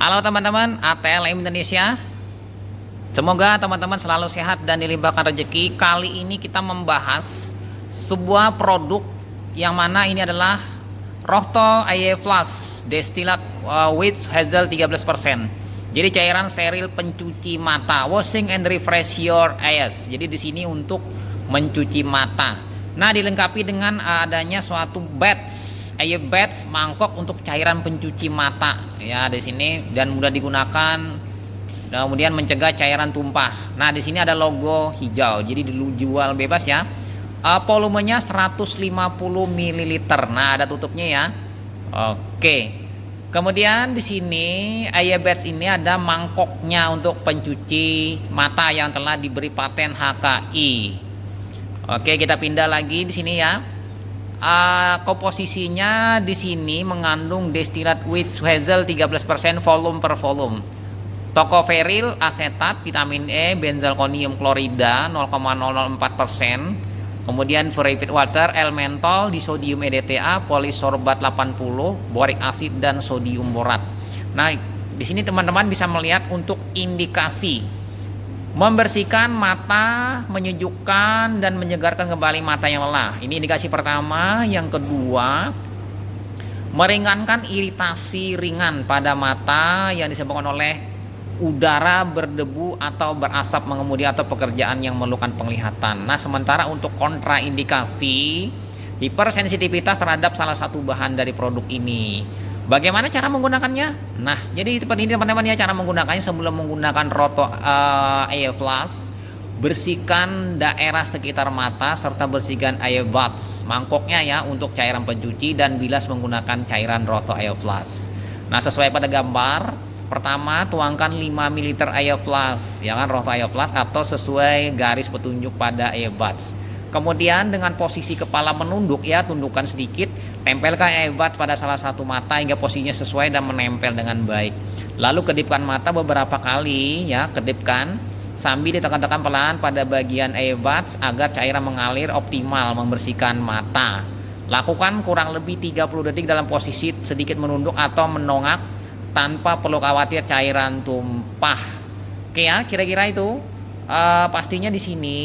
Halo teman-teman ATLM Indonesia. Semoga teman-teman selalu sehat dan dilimpahkan rezeki. Kali ini kita membahas sebuah produk yang mana ini adalah Rohto AE Plus Distillate with Hazel 13%. Jadi cairan steril pencuci mata, washing and refresh your eyes. Jadi di sini untuk mencuci mata. Nah, dilengkapi dengan adanya suatu batch batch mangkok untuk cairan pencuci mata ya di sini, dan mudah digunakan, kemudian mencegah cairan tumpah. Nah, di sini ada logo hijau, jadi dijual bebas ya. Volumenya 150 ml. Nah, ada tutupnya ya. Oke. Kemudian di sini batch ini ada mangkoknya untuk pencuci mata yang telah diberi paten HKI. Oke, kita pindah lagi di sini ya. Komposisinya di sini mengandung distillate with hazel 13% volume per volume, tocopherol asetat, vitamin E, benzalkonium klorida 0,004%, kemudian purified water, elemental, disodium EDTA, polisorbat 80, boric acid, dan sodium borat. Nah, di sini teman-teman bisa melihat untuk indikasi membersihkan mata, menyejukkan dan menyegarkan kembali mata yang lelah. Ini indikasi pertama. Yang kedua, meringankan iritasi ringan pada mata yang disebabkan oleh udara berdebu atau berasap mengemudi atau pekerjaan yang memerlukan penglihatan. Nah, sementara untuk kontraindikasi, hipersensitivitas terhadap salah satu bahan dari produk ini. Bagaimana cara menggunakannya? Nah, jadi seperti ini teman-teman ya cara menggunakannya. Sebelum menggunakan Rohto AE Plus, bersihkan daerah sekitar mata serta bersihkan AE Buds mangkoknya ya untuk cairan pencuci, dan bilas menggunakan cairan Rohto AE Plus. Nah, sesuai pada gambar, pertama tuangkan 5 ml AE Plus ya kan, Rohto AE Plus, atau sesuai garis petunjuk pada AE Buds. Kemudian dengan posisi kepala menunduk ya, tundukkan sedikit, tempelkan ebat pada salah satu mata hingga posisinya sesuai dan menempel dengan baik. Lalu kedipkan mata beberapa kali ya, kedipkan sambil ditekan-tekan pelan pada bagian ebat agar cairan mengalir optimal membersihkan mata. Lakukan kurang lebih 30 detik dalam posisi sedikit menunduk atau menongak tanpa perlu khawatir cairan tumpah. Oke ya, kira-kira itu. Pastinya di sini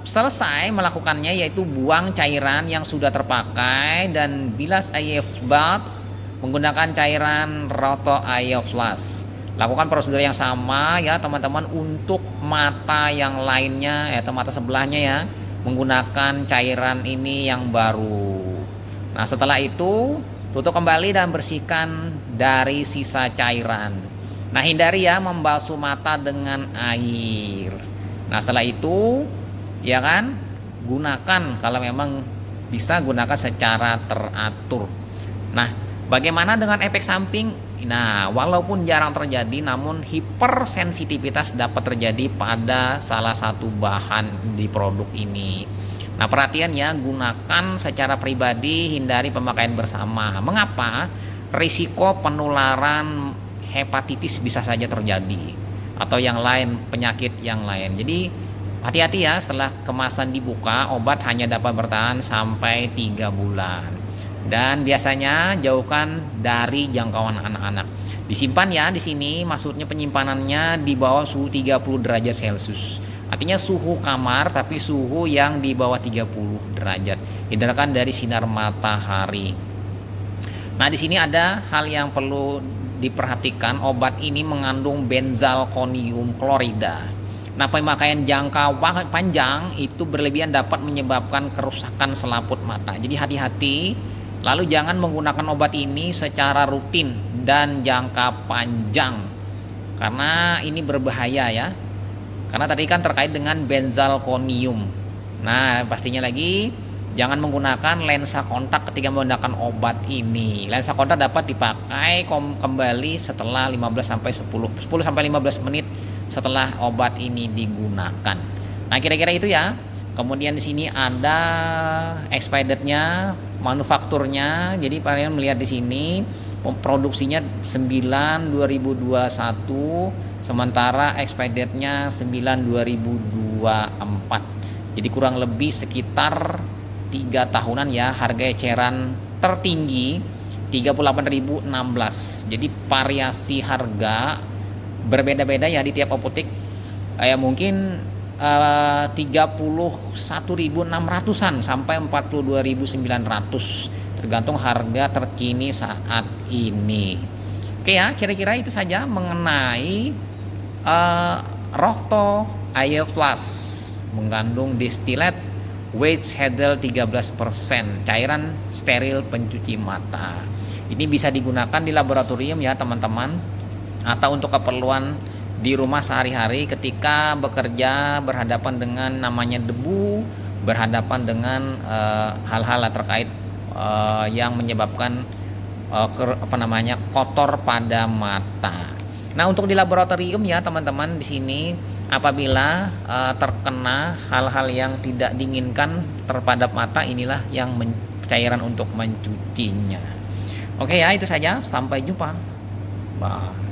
selesai melakukannya, yaitu buang cairan yang sudah terpakai dan bilas AE Buds menggunakan cairan Rohto AE Plus. Lakukan prosedur yang sama ya teman-teman untuk mata yang lainnya atau mata sebelahnya ya, menggunakan cairan ini yang baru. Nah, setelah itu tutup kembali dan bersihkan dari sisa cairan. Nah, hindari ya membasuh mata dengan air. Nah, setelah itu ya kan, gunakan kalau memang bisa gunakan secara teratur. Nah, bagaimana dengan efek samping? Nah, walaupun jarang terjadi, namun hipersensitivitas dapat terjadi pada salah satu bahan di produk ini. Nah, perhatian ya, gunakan secara pribadi, hindari pemakaian bersama. Mengapa? Risiko penularan hepatitis bisa saja terjadi, atau yang lain, penyakit yang lain. Jadi hati-hati ya, setelah kemasan dibuka, obat hanya dapat bertahan sampai 3 bulan. Dan biasanya jauhkan dari jangkauan anak-anak. Disimpan ya di sini, maksudnya penyimpanannya di bawah suhu 30 derajat Celcius. Artinya suhu kamar tapi suhu yang di bawah 30 derajat. Hindarkan dari sinar matahari. Nah, di sini ada hal yang perlu diperhatikan. Obat ini mengandung benzalkonium klorida. Nah, pemakaian jangka panjang itu berlebihan dapat menyebabkan kerusakan selaput mata. Jadi hati-hati. Lalu jangan menggunakan obat ini secara rutin dan jangka panjang, karena ini berbahaya ya. Karena tadi kan terkait dengan benzalkonium. Nah, pastinya lagi jangan menggunakan lensa kontak ketika menggunakan obat ini. Lensa kontak dapat dipakai kembali setelah 10 sampai 15 menit setelah obat ini digunakan. Nah, kira-kira itu ya. Kemudian di sini ada expirednya, manufakturnya. Jadi kalian melihat di sini produksinya 9/2021, sementara expirednya 9/2024. Jadi kurang lebih sekitar 3 tahunan ya. Harga eceran tertinggi 38.016. Jadi variasi harga berbeda-beda ya di tiap apotek. Mungkin 31.600-an sampai 42.900 tergantung harga terkini saat ini. Oke ya, kira-kira itu saja mengenai Rokto Air Plus mengandung distilat Weight Hedel 13%, cairan steril pencuci mata. Ini bisa digunakan di laboratorium ya teman-teman, atau untuk keperluan di rumah sehari-hari ketika bekerja berhadapan dengan namanya debu, berhadapan dengan hal-hal terkait yang menyebabkan kotor pada mata. Nah, untuk di laboratorium ya teman-teman, di sini apabila terkena hal-hal yang tidak diinginkan terhadap mata, inilah yang cairan untuk mencucinya. Oke ya, itu saja. Sampai jumpa. Bye.